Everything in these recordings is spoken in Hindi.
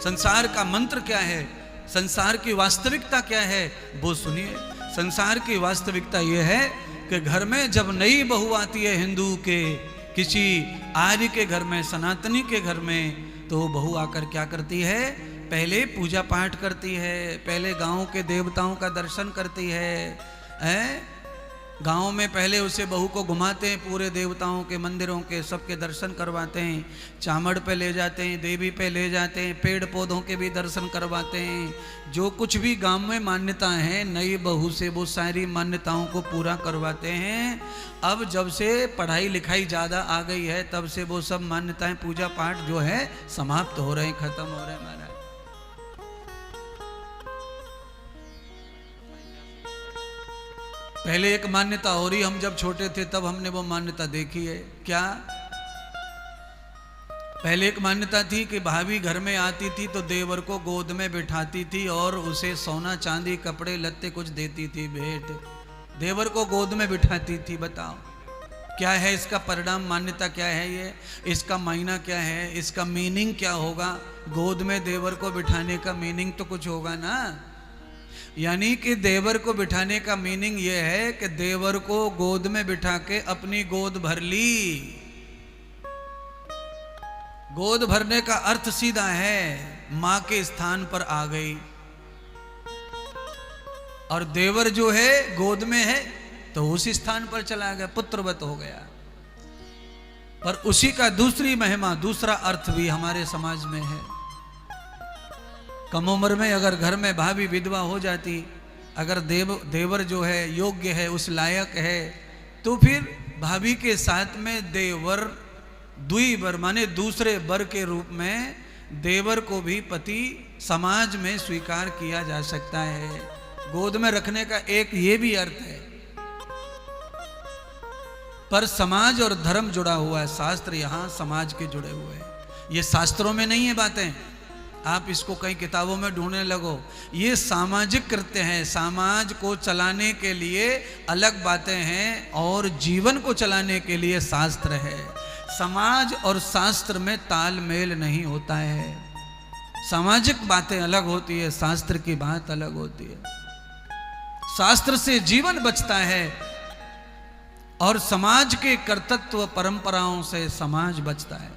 संसार का मंत्र क्या है, संसार की वास्तविकता क्या है, वो सुनिए। संसार की वास्तविकता यह है कि घर में जब नई बहू आती है हिंदू के, किसी आर्य के घर में, सनातनी के घर में, तो बहू आकर क्या करती है, पहले पूजा पाठ करती है, पहले गांव के देवताओं का दर्शन करती है। गांव में पहले उसे बहू को घुमाते हैं, पूरे देवताओं के मंदिरों के सबके दर्शन करवाते हैं, चामड़ पे ले जाते हैं, देवी पे ले जाते हैं, पेड़ पौधों के भी दर्शन करवाते हैं। जो कुछ भी गांव में मान्यता है, नई बहू से वो सारी मान्यताओं को पूरा करवाते हैं। अब जब से पढ़ाई लिखाई ज़्यादा आ गई है, तब से वो सब मान्यताएं, पूजा पाठ जो है समाप्त हो रहे हैं, खत्म हो रहे हैं महाराज। पहले एक मान्यता हो रही, हम जब छोटे थे तब हमने वो मान्यता देखी है। क्या? पहले एक मान्यता थी कि भाभी घर में आती थी तो देवर को गोद में बिठाती थी और उसे सोना चांदी कपड़े लत्ते कुछ देती थी भेंट, देवर को गोद में बिठाती थी। बताओ क्या है इसका परिणाम, मान्यता क्या है ये, इसका मायना क्या है, इसका मीनिंग क्या होगा? गोद में देवर को बिठाने का मीनिंग तो कुछ होगा ना। यानी कि देवर को बिठाने का मीनिंग यह है कि देवर को गोद में बिठा के अपनी गोद भर ली। गोद भरने का अर्थ सीधा है, मां के स्थान पर आ गई। और देवर जो है गोद में है तो उसी स्थान पर चला गया, पुत्रवत हो गया। पर उसी का दूसरी महिमा, दूसरा अर्थ भी हमारे समाज में है। कम उम्र में अगर घर में भाभी विधवा हो जाती, अगर देवर जो है योग्य है, उस लायक है, तो फिर भाभी के साथ में देवर द्विवर माने दूसरे वर के रूप में देवर को भी पति समाज में स्वीकार किया जा सकता है। गोद में रखने का एक ये भी अर्थ है। पर समाज और धर्म जुड़ा हुआ है, शास्त्र यहां समाज के जुड़े हुए हैं। ये शास्त्रों में नहीं है बातें, आप इसको कई किताबों में ढूंढने लगो। ये सामाजिक कृत्य हैं, समाज को चलाने के लिए अलग बातें हैं और जीवन को चलाने के लिए शास्त्र है। समाज और शास्त्र में तालमेल नहीं होता है। सामाजिक बातें अलग होती है, शास्त्र की बात अलग होती है। शास्त्र से जीवन बचता है और समाज के कर्तव्य परंपराओं से समाज बचता है।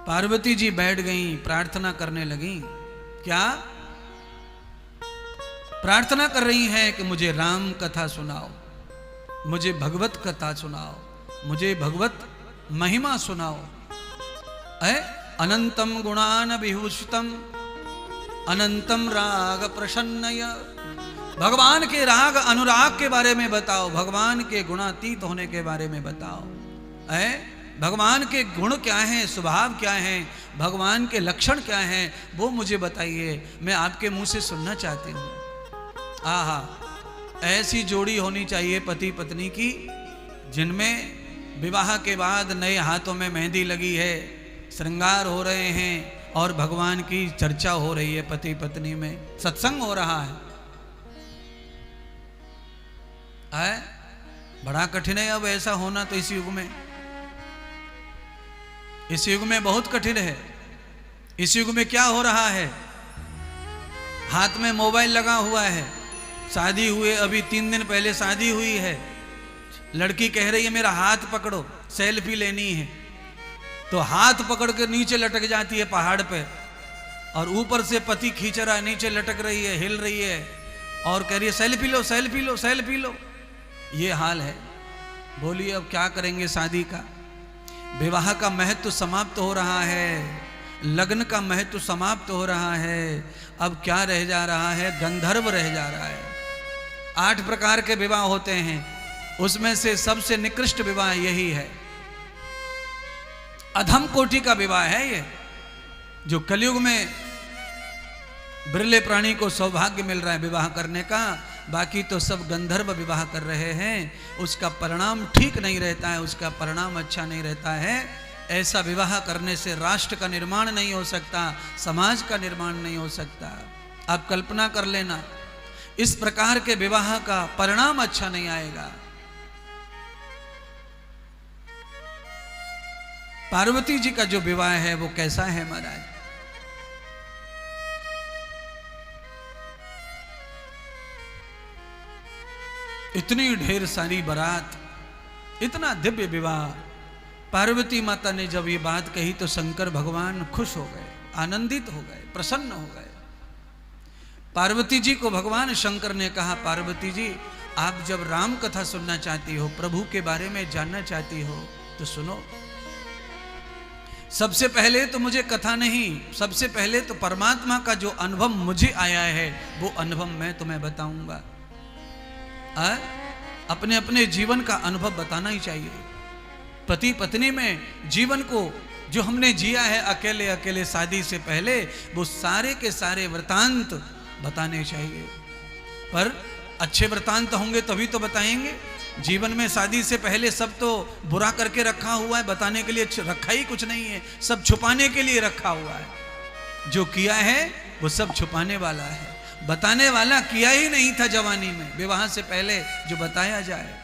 पार्वती जी बैठ गईं, प्रार्थना करने लगीं। क्या प्रार्थना कर रही हैं कि मुझे राम कथा सुनाओ, मुझे भगवत कथा सुनाओ, मुझे भगवत महिमा सुनाओ। अनंतम गुणान विभूषितम अनंतम राग प्रसन्नय। भगवान के राग अनुराग के बारे में बताओ, भगवान के गुणातीत होने के बारे में बताओ। भगवान के गुण क्या हैं, स्वभाव क्या हैं, भगवान के लक्षण क्या हैं, वो मुझे बताइए, मैं आपके मुंह से सुनना चाहती हूँ। आहा, ऐसी जोड़ी होनी चाहिए पति पत्नी की, जिनमें विवाह के बाद नए हाथों में मेहंदी लगी है, श्रृंगार हो रहे हैं और भगवान की चर्चा हो रही है, पति पत्नी में सत्संग हो रहा है। बड़ा कठिन है अब ऐसा होना तो इस युग में, इस युग में बहुत कठिन है। इस युग में क्या हो रहा है, हाथ में मोबाइल लगा हुआ है, शादी हुए अभी 3 दिन पहले शादी हुई है, लड़की कह रही है मेरा हाथ पकड़ो, सेल्फी लेनी है, तो हाथ पकड़ के नीचे लटक जाती है पहाड़ पे, और ऊपर से पति खींच रहा है, नीचे लटक रही है, हिल रही है और कह रही है सेल्फी लो सेल्फी लो सेल्फी लो। ये हाल है। बोलिए अब क्या करेंगे शादी का? विवाह का महत्व समाप्त हो रहा है, लग्न का महत्व समाप्त हो रहा है। अब क्या रह जा रहा है? गंधर्व रह जा रहा है। 8 प्रकार के विवाह होते हैं, उसमें से सबसे निकृष्ट विवाह यही है, अधम कोटि का विवाह है ये, जो कलयुग में बिरले प्राणी को सौभाग्य मिल रहा है विवाह करने का, बाकी तो सब गंधर्व विवाह कर रहे हैं। उसका परिणाम ठीक नहीं रहता है, उसका परिणाम अच्छा नहीं रहता है। ऐसा विवाह करने से राष्ट्र का निर्माण नहीं हो सकता, समाज का निर्माण नहीं हो सकता। आप कल्पना कर लेना, इस प्रकार के विवाह का परिणाम अच्छा नहीं आएगा। पार्वती जी का जो विवाह है वो कैसा है महाराज। इतनी ढेर सारी बारात, इतना दिव्य विवाह। पार्वती माता ने जब ये बात कही तो शंकर भगवान खुश हो गए, आनंदित हो गए, प्रसन्न हो गए। पार्वती जी को भगवान शंकर ने कहा, पार्वती जी आप जब राम कथा सुनना चाहती हो, प्रभु के बारे में जानना चाहती हो तो सुनो। सबसे पहले तो मुझे कथा नहीं, सबसे पहले तो परमात्मा का जो अनुभव मुझे आया है वो अनुभव मैं तुम्हें बताऊंगा। अपने अपने जीवन का अनुभव बताना ही चाहिए। पति पत्नी में जीवन को जो हमने जिया है अकेले अकेले शादी से पहले, वो सारे के सारे वृतांत बताने चाहिए। पर अच्छे वृतांत होंगे तभी तो बताएंगे। जीवन में शादी से पहले सब तो बुरा करके रखा हुआ है, बताने के लिए रखा ही कुछ नहीं है, सब छुपाने के लिए रखा हुआ है। जो किया है वो सब छुपाने वाला है, बताने वाला किया ही नहीं था जवानी में, विवाह से पहले जो बताया जाए।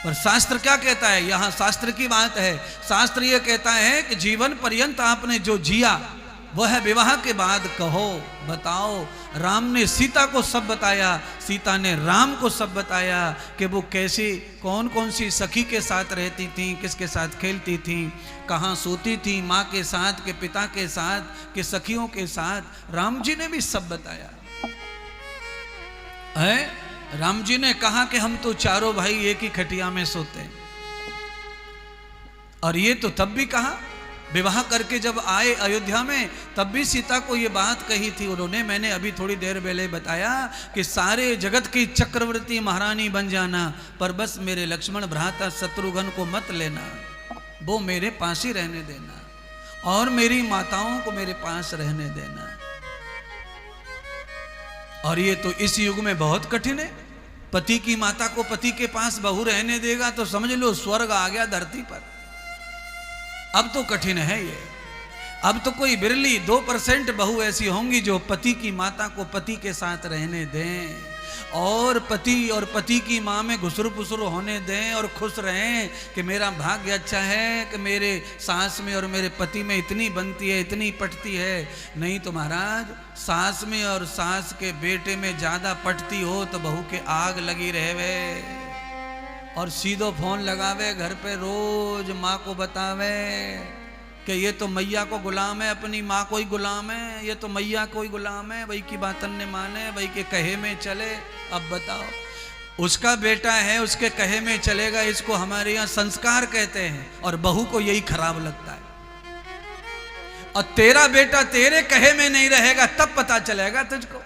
पर शास्त्र क्या कहता है, यहां शास्त्र की बात है। शास्त्र यह कहता है कि जीवन पर्यंत आपने जो जिया वह विवाह के बाद कहो, बताओ। राम ने सीता को सब बताया, सीता ने राम को सब बताया कि वो कैसी कौन कौन सी सखी के साथ रहती थी, किसके साथ खेलती थी, कहाँ सोती थी, माँ के साथ, के पिता के साथ, के सखियों के साथ। राम जी ने भी सब बताया है। राम जी ने कहा कि हम तो चारों भाई एक ही खटिया में सोते हैं। और ये तो तब भी कहा, विवाह करके जब आए अयोध्या में तब भी सीता को ये बात कही थी उन्होंने। मैंने अभी थोड़ी देर पहले बताया कि सारे जगत की चक्रवर्ती महारानी बन जाना, पर बस मेरे लक्ष्मण भ्राता शत्रुघ्न को मत लेना, वो मेरे पास ही रहने देना, और मेरी माताओं को मेरे पास रहने देना। और ये तो इस युग में बहुत कठिन है। पति की माता को पति के पास बहू रहने देगा तो समझ लो स्वर्ग आ गया धरती पर। अब तो कठिन है ये। अब तो कोई बिरली 2% बहू ऐसी होंगी जो पति की माता को पति के साथ रहने दें, और पति और पति की माँ में घुसर पुसर होने दें, और खुश रहें कि मेरा भाग्य अच्छा है कि मेरे सास में और मेरे पति में इतनी बनती है, इतनी पटती है। नहीं तो महाराज, सास में और सास के बेटे में ज़्यादा पटती हो तो बहू के आग लगी रहे, और सीधो फोन लगावे घर पे, रोज माँ को बतावे कि ये तो मैया को गुलाम है, अपनी माँ को ही गुलाम है, ये तो मैया को ही गुलाम है, वही की बातन ने माने, वही के कहे में चले। अब बताओ, उसका बेटा है उसके कहे में चलेगा, इसको हमारे यहाँ संस्कार कहते हैं, और बहू को यही खराब लगता है। और तेरा बेटा तेरे कहे में नहीं रहेगा तब पता चलेगा तुझको।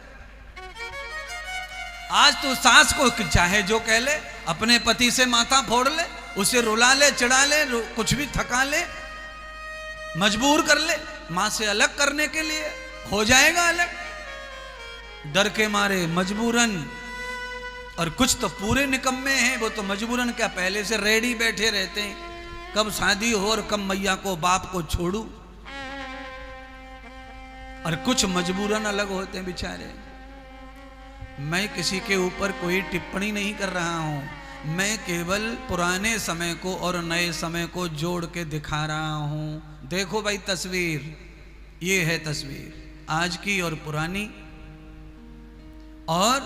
आज तू सास को चाहे जो कह ले, अपने पति से माथा फोड़ ले, उसे रुला ले, चिढ़ा ले, कुछ भी थका ले, मजबूर कर ले मां से अलग करने के लिए, हो जाएगा अलग, डर के मारे मजबूरन। और कुछ तो पूरे निकम्मे हैं, वो तो मजबूरन क्या पहले से रेडी बैठे रहते हैं, कब शादी हो और कब मैया को बाप को छोड़ू। और कुछ मजबूरन अलग होते हैं बेचारे। मैं किसी के ऊपर कोई टिप्पणी नहीं कर रहा हूं, मैं केवल पुराने समय को और नए समय को जोड़ के दिखा रहा हूं। देखो भाई तस्वीर, ये है तस्वीर आज की और पुरानी। और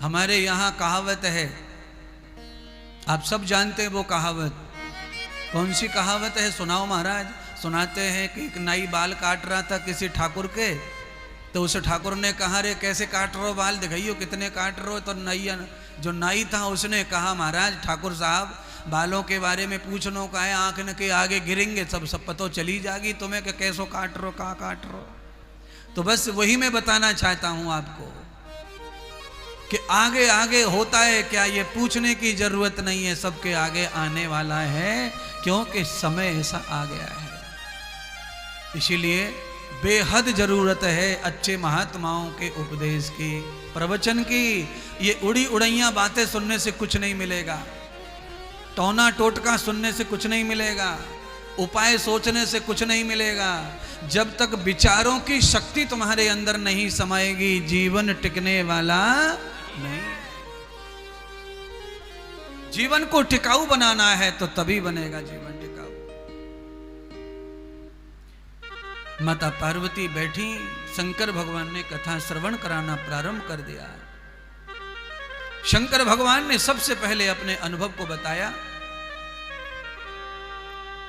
हमारे यहाँ कहावत है, आप सब जानते हैं वो कहावत। कौन सी कहावत है, सुनाओ महाराज। सुनाते हैं कि एक नाई बाल काट रहा था किसी ठाकुर के, तो उस ठाकुर ने कहा, रे कैसे काट रहे हो बाल, दिखाइयो कितने काट रहे हो। तो नैया जो नाई था उसने कहा, महाराज ठाकुर साहब बालों के बारे में पूछनो का है, आंख न के आगे गिरेंगे सब पतो चली जाएगी तुम्हें कि कैसो काट रहो, कहाँ काट रहो। तो बस वही मैं बताना चाहता हूं आपको कि आगे आगे होता है क्या, ये पूछने की जरूरत नहीं है, सबके आगे आने वाला है, क्योंकि समय ऐसा आ गया है। इसीलिए बेहद जरूरत है अच्छे महात्माओं के उपदेश की, प्रवचन की। ये उड़ी उड़ैया बातें सुनने से कुछ नहीं मिलेगा, टोना टोटका सुनने से कुछ नहीं मिलेगा, उपाय सोचने से कुछ नहीं मिलेगा। जब तक विचारों की शक्ति तुम्हारे अंदर नहीं समाएगी, जीवन टिकने वाला नहीं। जीवन को टिकाऊ बनाना है तो तभी बनेगा जीवन टिकाऊ। माता पार्वती बैठी, शंकर भगवान ने कथा श्रवण कराना प्रारंभ कर दिया। शंकर भगवान ने सबसे पहले अपने अनुभव को बताया।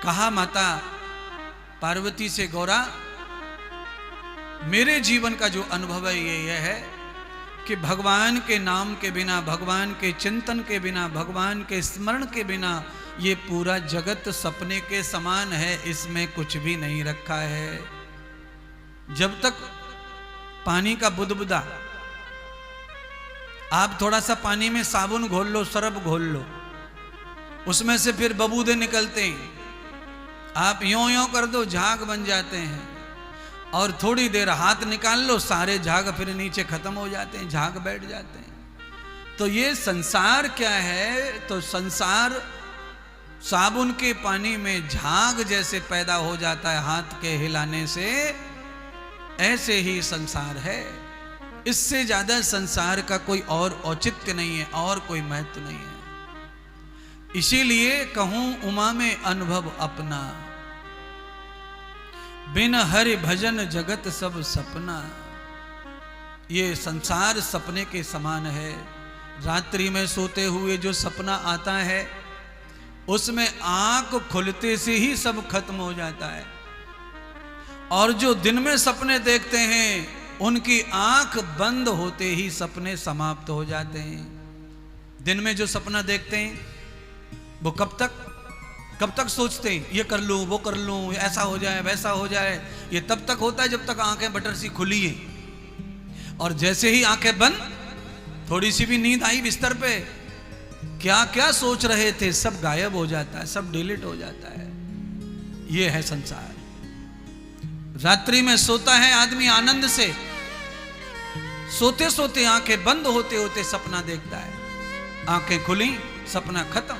कहा माता पार्वती से, गौरा मेरे जीवन का जो अनुभव है ये है कि भगवान के नाम के बिना, भगवान के चिंतन के बिना, भगवान के स्मरण के बिना ये पूरा जगत सपने के समान है, इसमें कुछ भी नहीं रखा है। जब तक पानी का बुदबुदा, आप थोड़ा सा पानी में साबुन घोल लो, सरफ घोल लो, उसमें से फिर बबूदे निकलते हैं। आप यों यों कर दो, झाग बन जाते हैं, और थोड़ी देर हाथ निकाल लो, सारे झाग फिर नीचे खत्म हो जाते हैं, झाग बैठ जाते हैं। तो ये संसार क्या है? तो संसार साबुन के पानी में झाग जैसे पैदा हो जाता है हाथ के हिलाने से, ऐसे ही संसार है। इससे ज्यादा संसार का कोई और औचित्य नहीं है, और कोई महत्व नहीं है। इसीलिए कहूं उमा में अनुभव अपना, बिन हरि भजन जगत सब सपना। ये संसार सपने के समान है। रात्रि में सोते हुए जो सपना आता है, उसमें आंख खुलते से ही सब खत्म हो जाता है, और जो दिन में सपने देखते हैं उनकी आंख बंद होते ही सपने समाप्त हो जाते हैं। दिन में जो सपना देखते हैं वो कब तक सोचते हैं, ये कर लूं, वो कर लूं, ऐसा हो जाए, वैसा हो जाए। ये तब तक होता है जब तक आंखें बटर सी खुली हैं, और जैसे ही आंखें बंद, थोड़ी सी भी नींद आई बिस्तर पे, क्या क्या सोच रहे थे सब गायब हो जाता है, सब डिलीट हो जाता है। ये है संसार। रात्रि में सोता है आदमी आनंद से, सोते सोते आंखें बंद होते होते सपना देखता है, आंखें खुली सपना खत्म,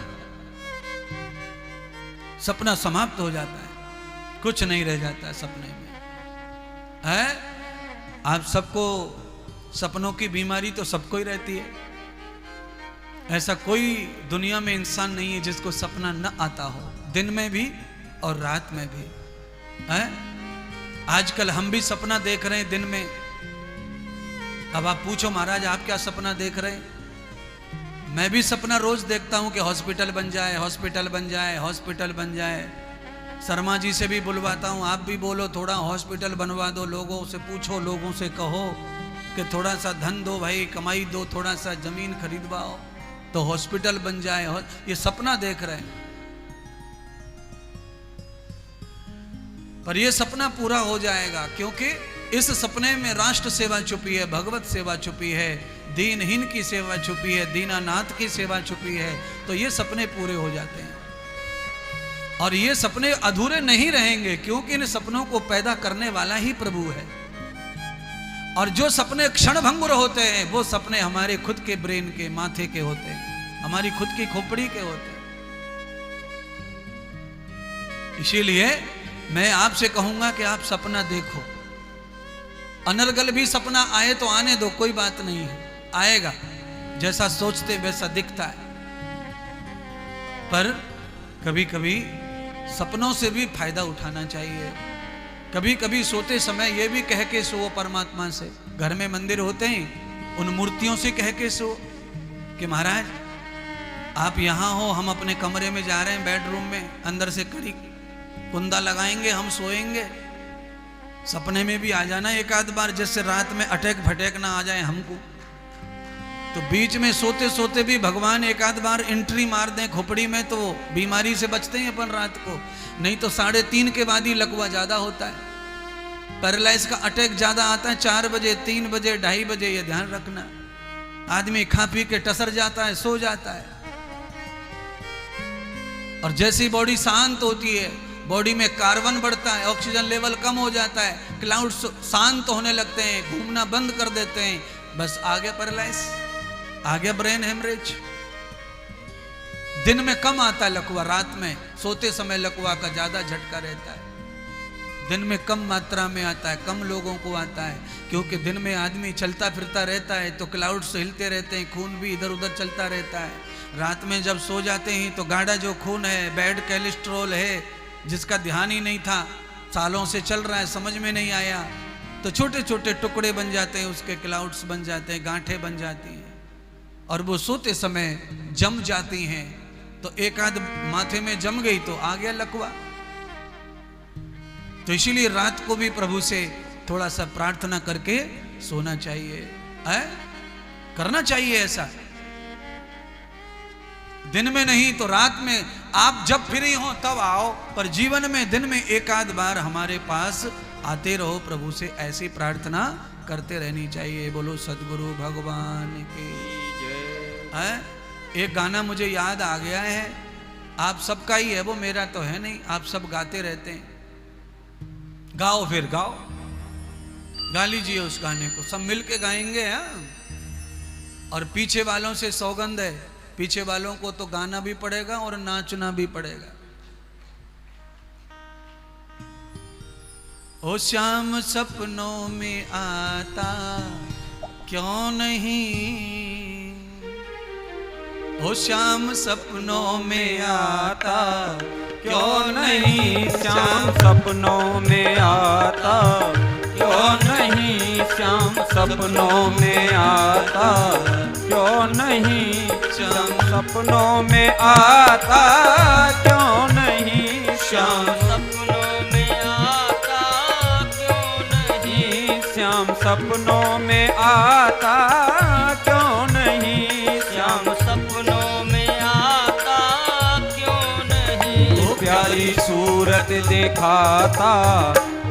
सपना समाप्त हो जाता है, कुछ नहीं रह जाता है सपने में। है आप सबको सपनों की बीमारी तो सबको ही रहती है। ऐसा कोई दुनिया में इंसान नहीं है जिसको सपना न आता हो, दिन में भी और रात में भी। है आजकल हम भी सपना देख रहे हैं दिन में। अब आप पूछो महाराज आप क्या सपना देख रहे हैं? मैं भी सपना रोज देखता हूं कि हॉस्पिटल बन जाए, हॉस्पिटल बन जाए, हॉस्पिटल बन जाए। शर्मा जी से भी बुलवाता हूं, आप भी बोलो थोड़ा हॉस्पिटल बनवा दो, लोगों से पूछो, लोगों से कहो कि थोड़ा सा धन दो भाई, कमाई दो, थोड़ा सा जमीन खरीदवाओ तो हॉस्पिटल बन जाए। ये सपना देख रहे हैं, पर यह सपना पूरा हो जाएगा, क्योंकि इस सपने में राष्ट्र सेवा छुपी है, भगवत सेवा छुपी है, दीनहीन की सेवा छुपी है, दीनानाथ की सेवा छुपी है। तो ये सपने पूरे हो जाते हैं, और ये सपने अधूरे नहीं रहेंगे, क्योंकि इन सपनों को पैदा करने वाला ही प्रभु है। और जो सपने क्षणभंगुर होते हैं वो सपने हमारे खुद के ब्रेन के, माथे के होते हैं, हमारी खुद की खोपड़ी के होते हैं। इसीलिए मैं आपसे कहूंगा कि आप सपना देखो। अनर्गल भी सपना आए तो आने दो, कोई बात नहीं है, आएगा, जैसा सोचते वैसा दिखता है। पर कभी कभी सपनों से भी फायदा उठाना चाहिए। कभी कभी सोते समय ये भी कह के सो परमात्मा से, घर में मंदिर होते हैं उन मूर्तियों से कह के सो कि महाराज आप यहाँ हो, हम अपने कमरे में जा रहे हैं, बेडरूम में, अंदर से कड़ी कुंदा लगाएंगे, हम सोएंगे। सपने में भी आ जाना एक आध बार, जिससे रात में अटैक फटेक ना आ जाए हमको। तो बीच में सोते सोते भी भगवान एक आध बार एंट्री मार दें खोपड़ी में, तो बीमारी से बचते हैं अपन रात को। नहीं तो 3:30 के बाद ही लकवा ज्यादा होता है, पैरालाइज का अटैक ज्यादा आता है 4 बजे, 3 बजे, 2:30 बजे। ये ध्यान रखना, आदमी खा पी के टसर जाता है, सो जाता है, और जैसी बॉडी शांत होती है, बॉडी में कार्बन बढ़ता है, ऑक्सीजन लेवल कम हो जाता है, क्लाउड शांत होने लगते हैं, घूमना बंद कर देते हैं, बस आ गया पैरालाइज, आ गया ब्रेन हेमरेज। दिन में कम आता है लकवा, रात में सोते समय लकवा का ज्यादा झटका रहता है। दिन में कम मात्रा में आता है, कम लोगों को आता है, क्योंकि दिन में आदमी चलता फिरता रहता है तो क्लाउड्स हिलते रहते हैं, खून भी इधर उधर चलता रहता है। रात में जब सो जाते हैं तो गाढ़ा जो खून है, बैड कोलेस्ट्रॉल है, जिसका ध्यान ही नहीं था, सालों से चल रहा है, समझ में नहीं आया, तो छोटे छोटे टुकड़े बन जाते हैं, उसके क्लाउड्स बन जाते हैं, गांठें बन जाती हैं, और वो सोते समय जम जाती हैं। तो एक आध माथे में जम गई तो आ गया लकवा। तो इसीलिए रात को भी प्रभु से थोड़ा सा प्रार्थना करके सोना चाहिए, है? करना चाहिए ऐसा। दिन में नहीं तो रात में, आप जब फ्री हो तब आओ, पर जीवन में दिन में एक आध बार हमारे पास आते रहो, प्रभु से ऐसी प्रार्थना करते रहनी चाहिए। बोलो सद्गुरु भगवान की जय। एक गाना मुझे याद आ गया है, आप सबका ही है वो, मेरा तो है नहीं, आप सब गाते रहते हैं। गाओ, फिर गाओ, गा लीजिए उस गाने को, सब मिलके गाएंगे। और पीछे वालों से सौगंध है, पीछे वालों को तो गाना भी पड़ेगा और नाचना भी पड़ेगा। ओ श्याम सपनों में आता क्यों नहीं, ओ श्याम सपनों में आता क्यों नहीं, श्याम सपनों में आता क्यों नहीं, श्याम सपनों में आता क्यों नहीं, श्याम सपनों में आता क्यों नहीं, श्याम सपनों में आता क्यों नहीं, श्याम सपनों में आता क्यों नहीं, श्याम सपनों में आता क्यों नहीं, प्यारी सूरत दिखाता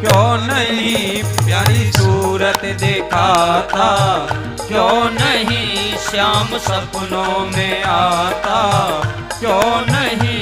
क्यों नहीं, प्यारी सूरत दिखाता क्यों नहीं, श्याम सपनों में आता क्यों नहीं।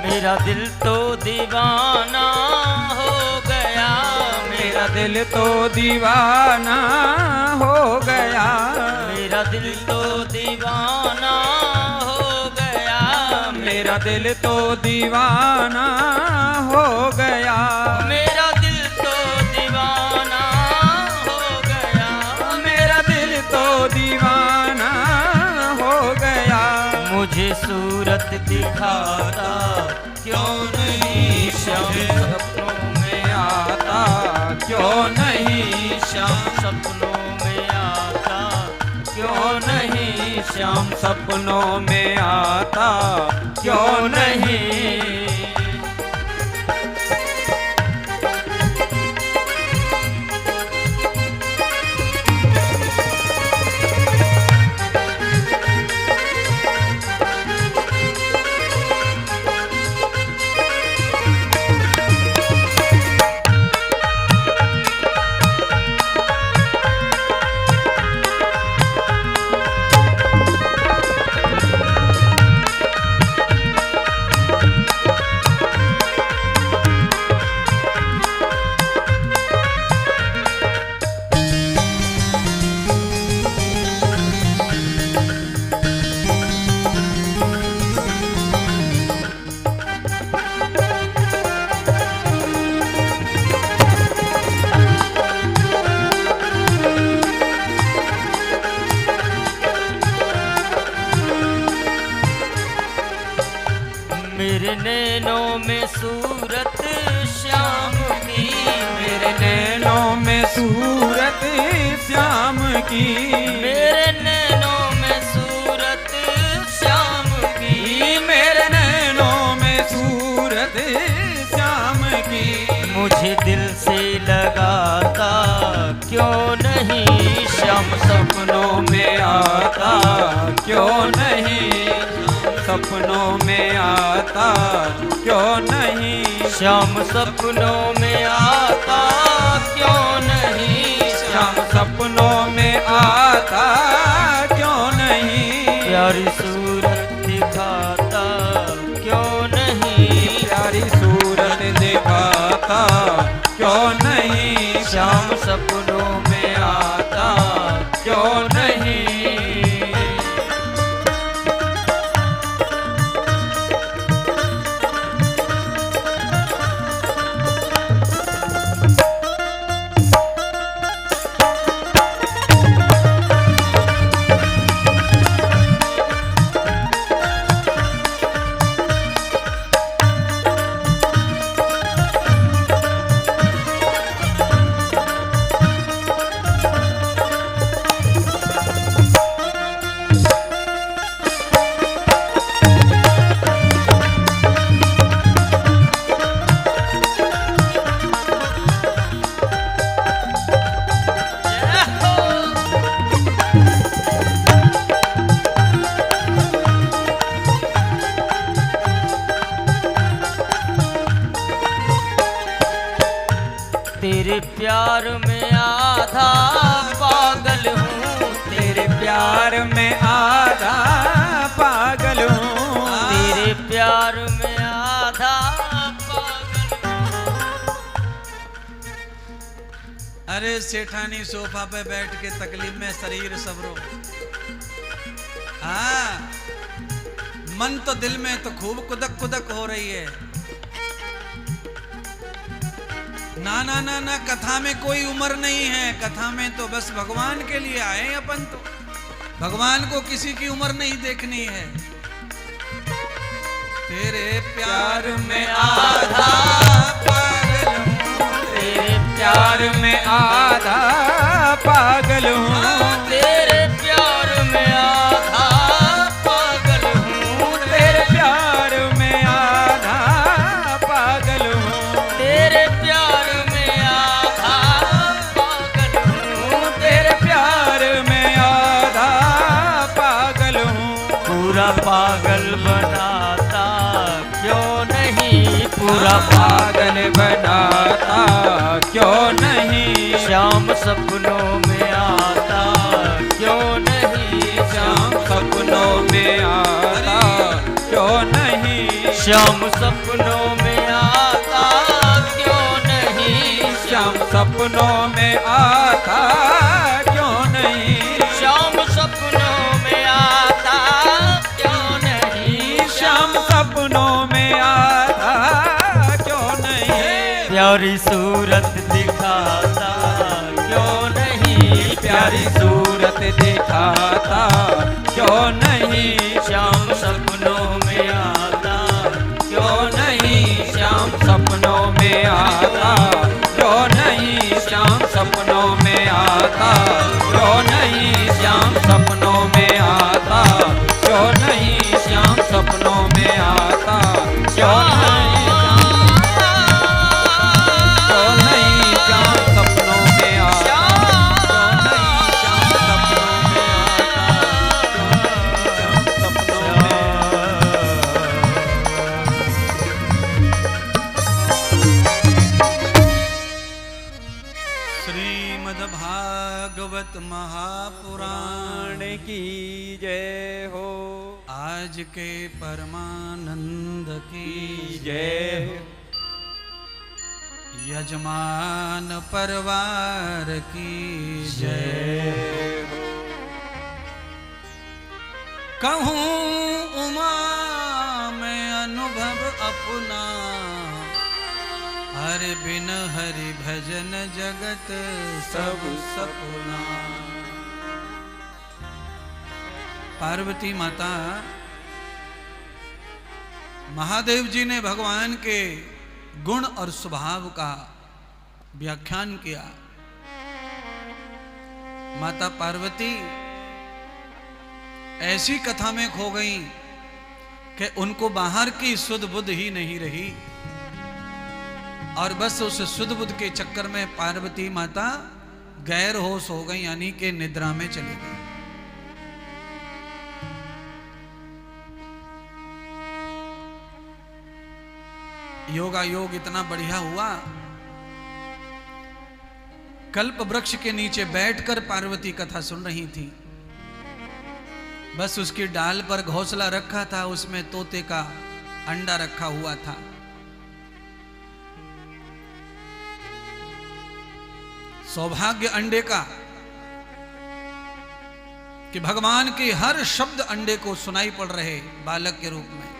मेरा दिल तो दीवाना हो गया, मेरा दिल तो दीवाना हो गया, मेरा दिल तो दीवाना हो गया, मेरा दिल तो दीवाना हो गया, मेरा दिल तो दीवाना हो गया, मेरा दिल तो दीवाना हो गया, मुझे सूरत दिखाता क्यों नहीं, श्याम सपनों में आता क्यों नहीं, श्याम सपनों में आता क्यों नहीं, श्याम सपनों में आता क्यों नहीं। मेरे नैनों में सूरत श्याम की, मेरे नैनों में सूरत श्याम की, मेरे नैनों में सूरत श्याम की, मेरे नैनों में सूरत श्याम की, मुझे दिल से लगाता क्यों नहीं, श्याम सपनों में आता क्यों नहीं, सपनों में आता क्यों नहीं, श्याम सपनों में आता क्यों नहीं, श्याम सपनों में आता क्यों नहीं, प्यारी सूरत दिखाता क्यों नहीं, प्यारी सूरत दिखाता क्यों नहीं, श्याम सपनों में आता क्यों नहीं। तेरे प्यार में आधा पागल हूँ, तेरे प्यार में आधा पागल हूँ, तेरे प्यार में आधा पागल हूँ। अरे सेठानी सोफा पे बैठ के तकलीफ में शरीर सबरो, हाँ मन तो दिल में तो खूब कुदक कुदक हो रही है। ना ना ना ना, कथा में कोई उम्र नहीं है, कथा में तो बस भगवान के लिए आए अपन, तो भगवान को किसी की उम्र नहीं देखनी है। तेरे प्यार में आधा पागल हूँ, तेरे प्यार में आधा पागल हूँ, तेरे प्यार में आधा पागल हूँ, तेरे प्यार में आधा पागल हूँ, तेरे प्यार में आधा पागल हूँ, तेरे प्यार में आधा पागल हूँ। पूरा पागल बनाता क्यों नहीं, पूरा पागल बनाता क्यों नहीं, श्याम सपनों में आता क्यों नहीं, श्याम सपनों में आता क्यों नहीं, श्याम सपनों में आता क्यों नहीं, श्याम सपनों में आता क्यों नहीं, श्याम सपनों में आता क्यों नहीं, श्याम सपनों में आता क्यों नहीं, प्यारी सूरत दिखाता क्यों नहीं, प्यारी सूरत दिखाता क्यों नहीं, श्याम सपनों में आता क्यों नहीं, श्याम सपनों में आता क्यों नहीं, श्याम सपनों में आता क्यों नहीं, श्याम सपनों में आता क्यों नहीं, श्याम सपनों में आता क्यों नहीं, क्यों नहीं, श्याम सपनों में आता क्यों नहीं, श्याम सपनों में आता क्यों नहीं, श्याम सपनों में श्रीमद्भागवत महापुराण की जय हो, आज के परमानंद की जय हो, यजमान परिवार की जय। कहूँ उमा में अनुभव अपना, हरि बिन हरि भजन जगत सब सपना। पार्वती माता, महादेव जी ने भगवान के गुण और स्वभाव का व्याख्यान किया। माता पार्वती ऐसी कथा में खो गई कि उनको बाहर की सुध बुध ही नहीं रही, और बस उस सुध बुध के चक्कर में पार्वती माता गैर होश हो गई, यानी कि निद्रा में चली गई। योगा योग इतना बढ़िया हुआ। कल्प वृक्ष के नीचे बैठकर पार्वती कथा सुन रही थी। बस उसकी डाल पर घोंसला रखा था, उसमें तोते का अंडा रखा हुआ था। सौभाग्य अंडे का कि भगवान के हर शब्द अंडे को सुनाई पड़ रहे बालक के रूप में।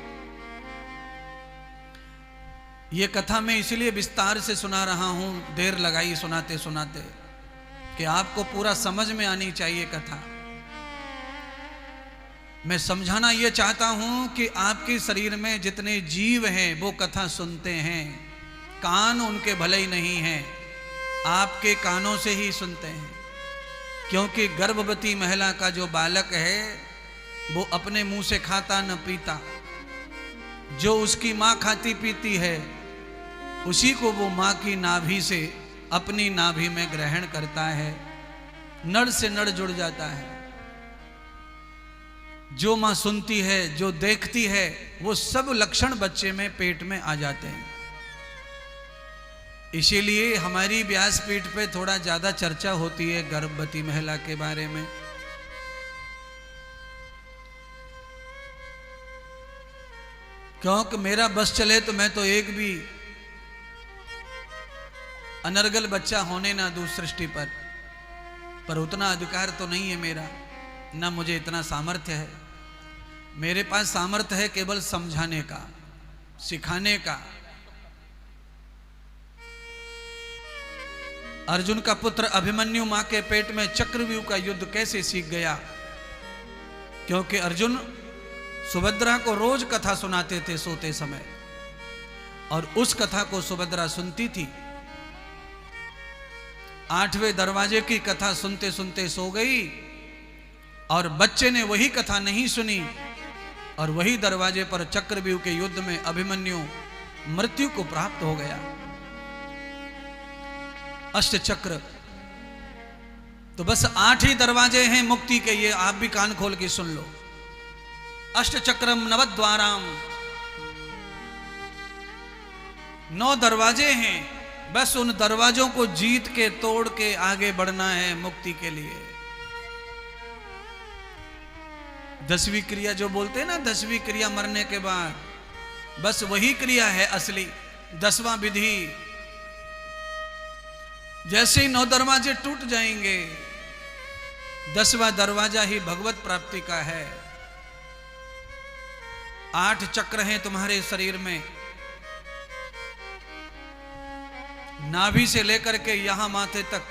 यह कथा मैं इसलिए विस्तार से सुना रहा हूं, देर लगाई सुनाते सुनाते, कि आपको पूरा समझ में आनी चाहिए कथा। मैं समझाना यह चाहता हूं कि आपके शरीर में जितने जीव हैं वो कथा सुनते हैं, कान उनके भले ही नहीं हैं, आपके कानों से ही सुनते हैं। क्योंकि गर्भवती महिला का जो बालक है वो अपने मुंह से खाता न पीता, जो उसकी माँ खाती पीती है उसी को वो माँ की नाभि से अपनी नाभि में ग्रहण करता है, नड़ से नड़ जुड़ जाता है। जो माँ सुनती है, जो देखती है, वो सब लक्षण बच्चे में पेट में आ जाते हैं। इसीलिए हमारी व्यासपीठ पे थोड़ा ज्यादा चर्चा होती है गर्भवती महिला के बारे में। क्योंकि मेरा बस चले तो मैं तो एक भी अनर्गल बच्चा होने ना दूं सृष्टि पर उतना अधिकार तो नहीं है मेरा, ना मुझे इतना सामर्थ्य है। मेरे पास सामर्थ्य है केवल समझाने का, सिखाने का। अर्जुन का पुत्र अभिमन्यु मां के पेट में चक्रव्यूह का युद्ध कैसे सीख गया? क्योंकि अर्जुन सुभद्रा को रोज कथा सुनाते थे सोते समय, और उस कथा को सुभद्रा सुनती थी। 8वें दरवाजे की कथा सुनते सुनते सो गई, और बच्चे ने वही कथा नहीं सुनी, और वही दरवाजे पर चक्रव्यूह के युद्ध में अभिमन्यु मृत्यु को प्राप्त हो गया। अष्ट चक्र तो बस 8 ही दरवाजे हैं मुक्ति के, ये आप भी कान खोल के सुन लो। अष्ट चक्रम नवद्वाराम, 9 दरवाजे हैं, बस उन दरवाजों को जीत के तोड़ के आगे बढ़ना है मुक्ति के लिए। 10वीं क्रिया जो बोलते हैं ना, 10वीं क्रिया मरने के बाद, बस वही क्रिया है असली 10वां विधि। जैसे ही 9 दरवाजे टूट जाएंगे, 10वां दरवाजा ही भगवत प्राप्ति का है। 8 चक्र हैं तुम्हारे शरीर में, नाभि से लेकर के यहां माथे तक।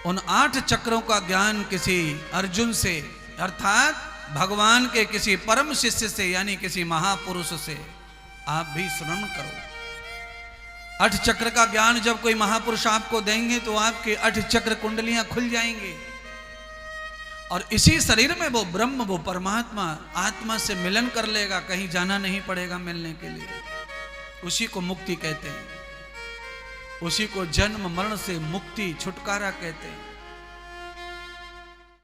उन 8 चक्रों का ज्ञान किसी अर्जुन से, अर्थात भगवान के किसी परम शिष्य से, यानी किसी महापुरुष से आप भी श्रवण करो। 8 चक्र का ज्ञान जब कोई महापुरुष आपको देंगे तो आपके 8 चक्र कुंडलियां खुल जाएंगी, और इसी शरीर में वो ब्रह्म, वो परमात्मा आत्मा से मिलन कर लेगा, कहीं जाना नहीं पड़ेगा मिलने के लिए। उसी को मुक्ति कहते हैं, उसी को जन्म मरण से मुक्ति, छुटकारा कहते हैं।